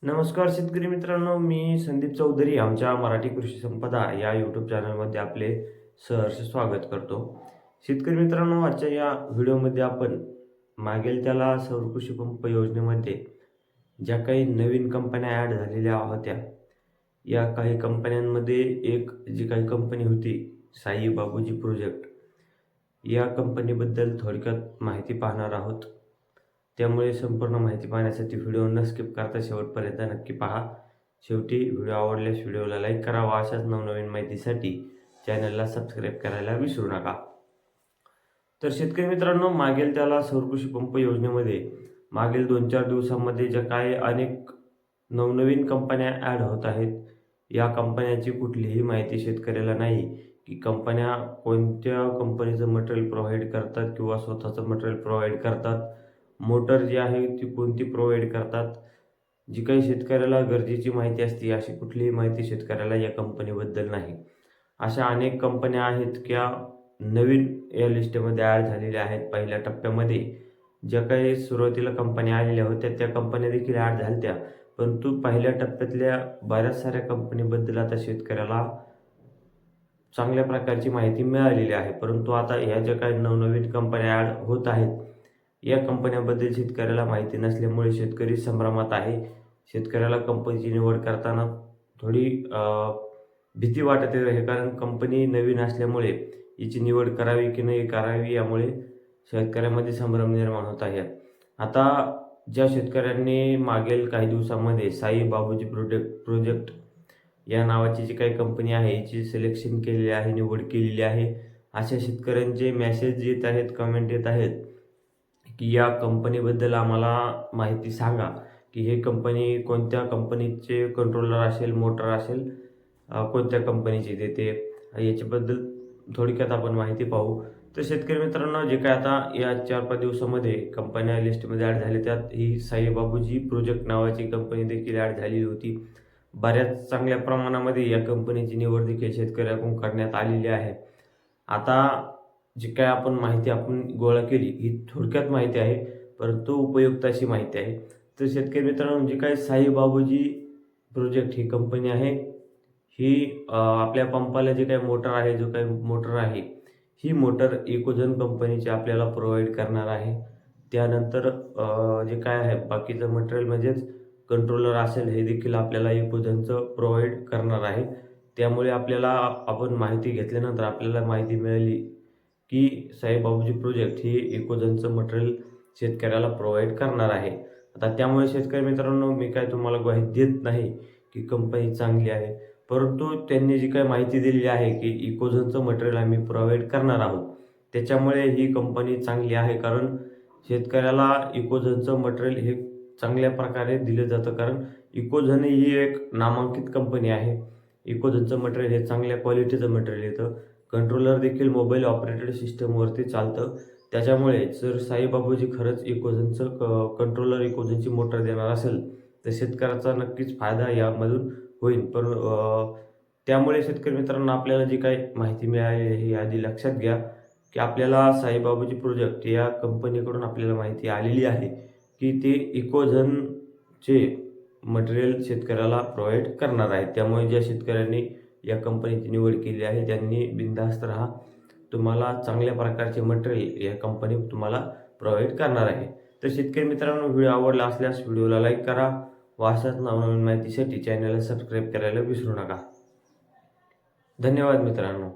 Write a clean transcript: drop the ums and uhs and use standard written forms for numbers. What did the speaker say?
नमस्कार शेतकरी मित्रांनो, मी संदीप चौधरी आमच्या मराठी कृषी संपदा या यूट्यूब चॅनलमध्ये आपले सहर्ष स्वागत करतो. शेतकरी मित्रांनो, आजच्या या व्हिडिओमध्ये आपण मागेल त्याला सौर कृषी पंप योजनेमध्ये ज्या काही नवीन कंपन्या ॲड झालेल्या होत्या, या काही कंपन्यांमध्ये एक जी काही कंपनी होती साई बाबूजी प्रोजेक्ट, या कंपनीबद्दल थोडक्यात माहिती पाहणार आहोत. त्यामुळे संपूर्ण माहिती पाहण्यासाठी व्हिडिओ न स्किप करता शेवटपर्यंत नक्की पहा. शेवटी व्हिडिओ आवडल्यास व्हिडिओला लाईक करा व अशाच नवनवीन माहितीसाठी चॅनलला सबस्क्राईब करायला विसरू नका. तर शेतकरी मित्रांनो, मागेल त्याला सौर कृषी पंप योजनेमध्ये मागील 2-4 दिवसांमध्ये ज्या काही अनेक नवनवीन कंपन्या ॲड होत आहेत, या कंपन्याची कुठलीही माहिती शेतकऱ्याला नाही की कंपन्या कोणत्या कंपनीचं मटेरियल प्रोव्हाइड करतात किंवा स्वतःचं मटेरियल प्रोव्हाइड करतात, मोटर जी आहे ती कोणती प्रोव्हाइड करतात. जी काही शेतकऱ्याला गरजेची माहिती असते अशी कुठलीही माहिती शेतकऱ्याला या कंपनीबद्दल नाही. अशा अनेक कंपन्या आहेत त्या नवीन या लिस्टमध्ये ॲड झालेल्या आहेत. पहिल्या टप्प्यामध्ये ज्या काही सुरुवातीला कंपन्या आलेल्या होत्या त्या कंपन्या देखील ॲड झाल्या, परंतु पहिल्या टप्प्यातल्या बऱ्याच साऱ्या कंपनीबद्दल आता शेतकऱ्याला चांगल्या प्रकारची माहिती मिळालेली आहे. परंतु आता ह्या ज्या काही नवनवीन कंपन्या ॲड होत आहेत, या कंपन्याबद्दल शेतकऱ्याला माहिती नसल्यामुळे शेतकरी संभ्रमात आहे. शेतकऱ्याला कंपनीची निवड करताना थोडी भीती वाटत आहे, कारण कंपनी नवीन असल्यामुळे याची निवड करावी की नाही करावी यामुळे शेतकऱ्यामध्ये संभ्रम निर्माण होत आहे. आता ज्या शेतकऱ्यांनी मागील काही दिवसांमध्ये साई बाबूजी प्रोजेक्ट या नावाची जी काही कंपनी आहे याची सिलेक्शन केलेली आहे, निवड केलेली आहे, अशा शेतकऱ्यांचे मेसेज येत आहेत, कमेंट येत आहेत की या कंपनीबद्दल आम्हाला माहिती सांगा की हे कंपनी कोणत्या कंपनीचे कंट्रोलर असेल, मोटर असेल, कोणत्या कंपनीची देते, याच्याबद्दल थोडक्यात आपण माहिती पाहू. तर शेतकरी मित्रांनो, जे काय आता या 4-5 दिवसामध्ये कंपन्या लिस्टमध्ये ॲड झाल्या त्यात ही साई बाबूजी प्रोजेक्ट नावाची कंपनी देखील ॲड झालेली होती. बऱ्याच चांगल्या प्रमाणामध्ये या कंपनीची निवड देखील शेतकऱ्याकडून करण्यात आलेली आहे. आता जी काय आपण माहिती गोळा केली ही थोडक्यात माहिती आहे, परंतु उपयुक्त अशी माहिती आहे. तर शेतकरी मित्रांनो, जी काही साई बाबूजी प्रोजेक्ट ही कंपनी आहे, ही आपल्या पंपाला जे काही मोटर आहे, जो काही मोटर आहे, ही मोटर इकोझन कंपनीची आपल्याला प्रोव्हाइड करणार आहे. त्यानंतर जे काय आहे बाकीचं मटेरियल म्हणजेच कंट्रोलर असेल हे देखील आपल्याला इकोझनचं प्रोव्हाइड करणार आहे. त्यामुळे आपल्याला आपण माहिती घेतल्यानंतर आपल्याला माहिती मिळाली की साई बाबूजी प्रोजेक्ट ही इकोझनचं मटेरियल शेतकऱ्याला प्रोव्हाइड करणार आहे. आता त्यामुळे शेतकरी मित्रांनो, मी काय तुम्हाला ग्वाही देत नाही की कंपनी चांगली आहे, परंतु त्यांनी जी काही माहिती दिलेली आहे की इकोझनचं मटेरियल आम्ही प्रोव्हाइड करणार आहोत, त्याच्यामुळे ही कंपनी चांगली आहे. कारण शेतकऱ्याला इकोझनचं मटेरियल हे चांगल्या प्रकारे दिलं जातं, कारण इकोझन ही एक नामांकित कंपनी आहे. इकोझनचं मटेरियल हे चांगल्या क्वालिटीचं मटेरियल येतं. कंट्रोलर देखील मोबाईल ऑपरेटेड सिस्टमवरती चालतं. त्याच्यामुळे जर साई बाबूजी खरंच इकोझनचं कंट्रोलर इकोझनची मोटर देणार असेल तर शेतकऱ्याचा नक्कीच फायदा यामधून होईल. पण त्यामुळे शेतकरी मित्रांनो, आपल्याला जी काही माहिती मिळाली आहे ही आधी लक्षात घ्या की आपल्याला साई बाबूजी प्रोजेक्ट या कंपनीकडून आपल्याला माहिती आलेली आहे की ते इकोझनचे मटेरियल शेतकऱ्याला प्रोव्हाइड करणार आहे. त्यामुळे ज्या शेतकऱ्यांनी या कंपनीची निवड केली आहे त्यांनी बिनधास्त राहा. तुम्हाला चांगल्या प्रकारचे मटेरियल या कंपनी तुम्हाला प्रोव्हाइड करणार आहे. तर शेतकरी मित्रांनो, व्हिडिओ आवडला असल्यास व्हिडिओला लाईक करा व अशाच नवनवीन माहितीसाठी चॅनलला सबस्क्राईब करायला विसरू नका. धन्यवाद मित्रांनो.